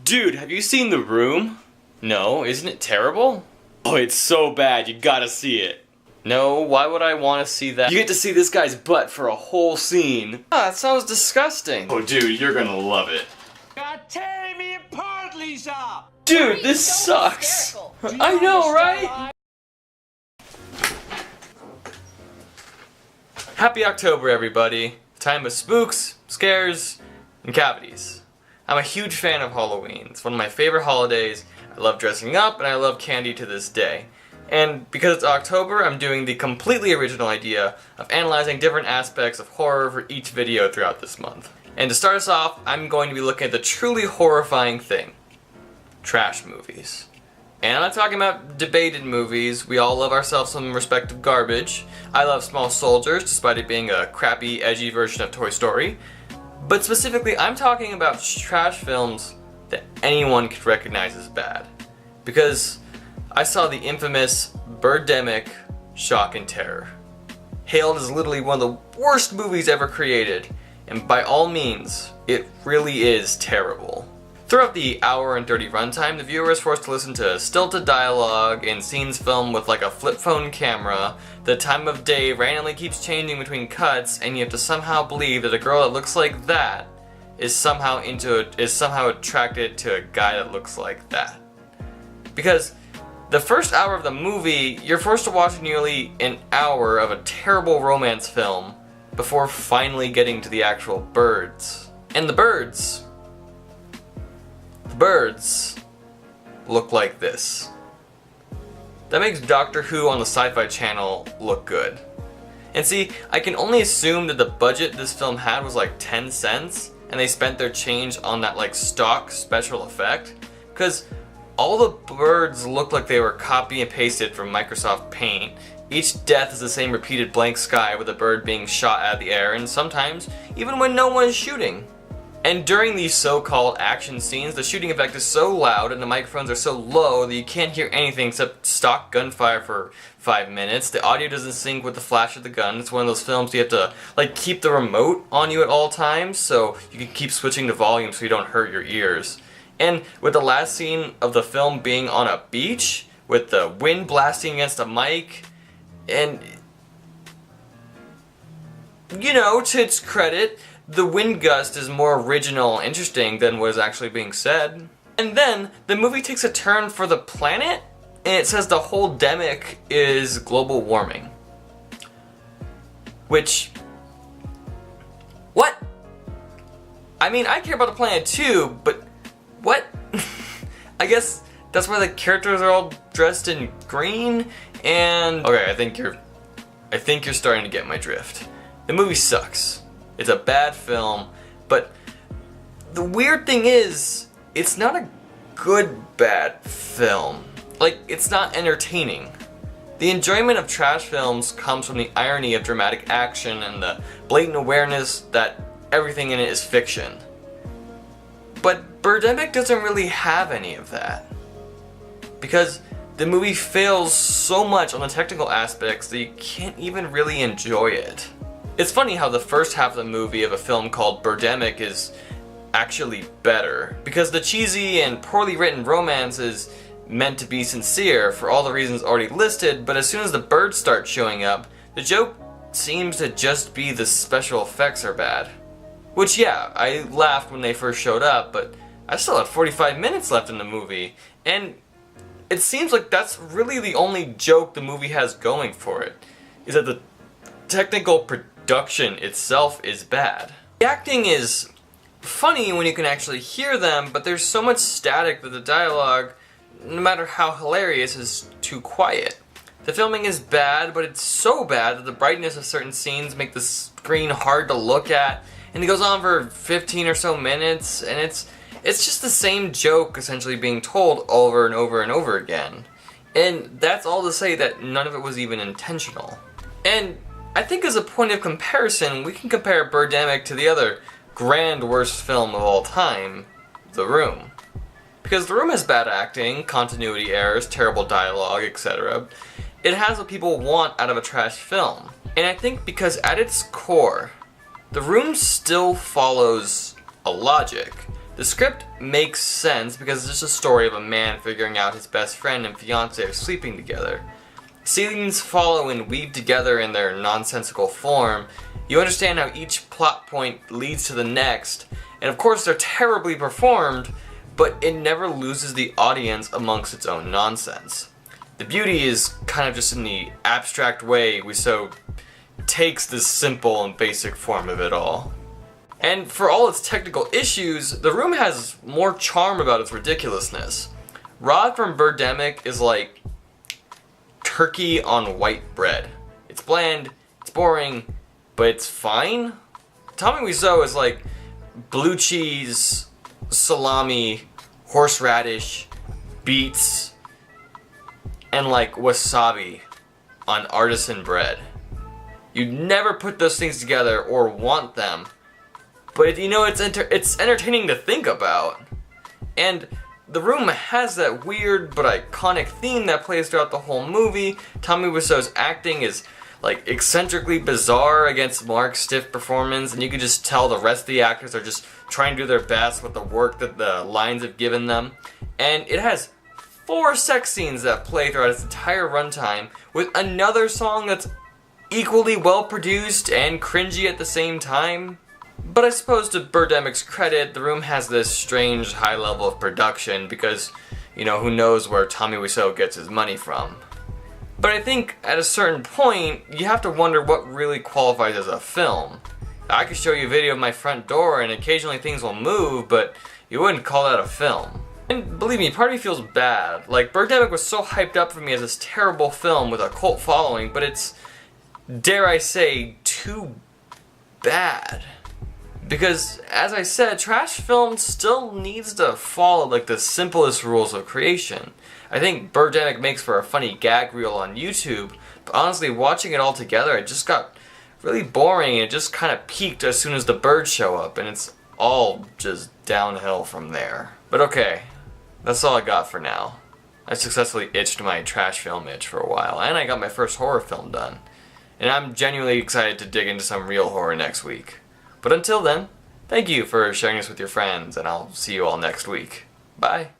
Dude, have you seen The Room? No, isn't it terrible? Oh, it's so bad, you gotta see it. No, why would I want to see that? You get to see this guy's butt for a whole scene. Ah, that sounds disgusting. Oh, dude, you're gonna love it. God, tearing me apart, Lisa! Dude, this sucks. I know, right? Happy October, everybody. Time of spooks, scares, and cavities. I'm a huge fan of Halloween. It's one of my favorite holidays. I love dressing up, and I love candy to this day. And because it's October, I'm doing the completely original idea of analyzing different aspects of horror for each video throughout this month. And to start us off, I'm going to be looking at the truly horrifying thing. Trash movies. And I'm not talking about debated movies. We all love ourselves some respective garbage. I love Small Soldiers, despite it being a crappy, edgy version of Toy Story. But specifically, I'm talking about trash films that anyone could recognize as bad. Because I saw the infamous Birdemic Shock and Terror. Hailed as literally one of the worst movies ever created, and by all means, it really is terrible. Throughout the hour and 30 runtime, the viewer is forced to listen to stilted dialogue and scenes filmed with like a flip phone camera. The time of day randomly keeps changing between cuts, and you have to somehow believe that a girl that looks like that is somehow attracted to a guy that looks like that. Because the first hour of the movie, you're forced to watch nearly an hour of a terrible romance film before finally getting to the actual birds. And the birds look like this. That makes Doctor Who on the Sci-Fi Channel look good. And see, I can only assume that the budget this film had was like 10 cents, and they spent their change on that like stock special effect, because all the birds look like they were copy and pasted from Microsoft Paint. Each death is the same repeated blank sky with a bird being shot out of the air, and sometimes even when no one is shooting. And during these so-called action scenes, the shooting effect is so loud and the microphones are so low that you can't hear anything except stock gunfire for 5 minutes. The audio doesn't sync with the flash of the gun. It's one of those films you have to like keep the remote on you at all times so you can keep switching the volume so you don't hurt your ears. And with the last scene of the film being on a beach, with the wind blasting against a mic, and you know, to its credit, the wind gust is more original and interesting than what is actually being said. And then, the movie takes a turn for the planet, and it says the whole demic is global warming. Which... what? I mean, I care about the planet too, but... what? I guess that's why the characters are all dressed in green, and... okay, I think you're starting to get my drift. The movie sucks. It's a bad film, but the weird thing is, it's not a good bad film. Like, it's not entertaining. The enjoyment of trash films comes from the irony of dramatic action and the blatant awareness that everything in it is fiction. But Birdemic doesn't really have any of that. Because the movie fails so much on the technical aspects that you can't even really enjoy it. It's funny how the first half of the movie of a film called Birdemic is actually better, because the cheesy and poorly written romance is meant to be sincere for all the reasons already listed, but as soon as the birds start showing up, the joke seems to just be the special effects are bad. Which yeah, I laughed when they first showed up, but I still had 45 minutes left in the movie, and it seems like that's really the only joke the movie has going for it, is that the technical production itself is bad. The acting is funny when you can actually hear them, but there's so much static that the dialogue, no matter how hilarious, is too quiet. The filming is bad, but it's so bad that the brightness of certain scenes make the screen hard to look at, and it goes on for 15 or so minutes, and it's just the same joke essentially being told over and over and over again. And that's all to say that none of it was even intentional. And I think as a point of comparison, we can compare Birdemic to the other grand worst film of all time, The Room. Because The Room has bad acting, continuity errors, terrible dialogue, etc. It has what people want out of a trash film. And I think because at its core, The Room still follows a logic. The script makes sense because it's just a story of a man figuring out his best friend and fiance are sleeping together. Scenes follow and weave together in their nonsensical form. You understand how each plot point leads to the next, and of course they're terribly performed, but it never loses the audience amongst its own nonsense. The beauty is kind of just in the abstract way Wiseau takes this simple and basic form of it all. And for all its technical issues, The Room has more charm about its ridiculousness. Rod from Birdemic is like turkey on white bread. It's bland, it's boring, but it's fine. Tommy Wiseau is like blue cheese, salami, horseradish, beets, and like wasabi on artisan bread. You'd never put those things together or want them, but you know it's entertaining to think about. And The Room has that weird but iconic theme that plays throughout the whole movie. Tommy Wiseau's acting is like eccentrically bizarre against Mark's stiff performance, and you can just tell the rest of the actors are just trying to do their best with the work that the lines have given them. And it has 4 sex scenes that play throughout its entire runtime, with another song that's equally well produced and cringy at the same time. But I suppose to Birdemic's credit, The Room has this strange high level of production because, you know, who knows where Tommy Wiseau gets his money from. But I think at a certain point, you have to wonder what really qualifies as a film. I could show you a video of my front door and occasionally things will move, but you wouldn't call that a film. And believe me, part of me feels bad. Like, Birdemic was so hyped up for me as this terrible film with a cult following, but it's, dare I say, too bad. Because, as I said, trash film still needs to follow like the simplest rules of creation. I think Birdemic makes for a funny gag reel on YouTube, but honestly, watching it all together, it just got really boring and it just kind of peaked as soon as the birds show up, and it's all just downhill from there. But okay, that's all I got for now. I successfully itched my trash film itch for a while, and I got my first horror film done. And I'm genuinely excited to dig into some real horror next week. But until then, thank you for sharing this with your friends, and I'll see you all next week. Bye.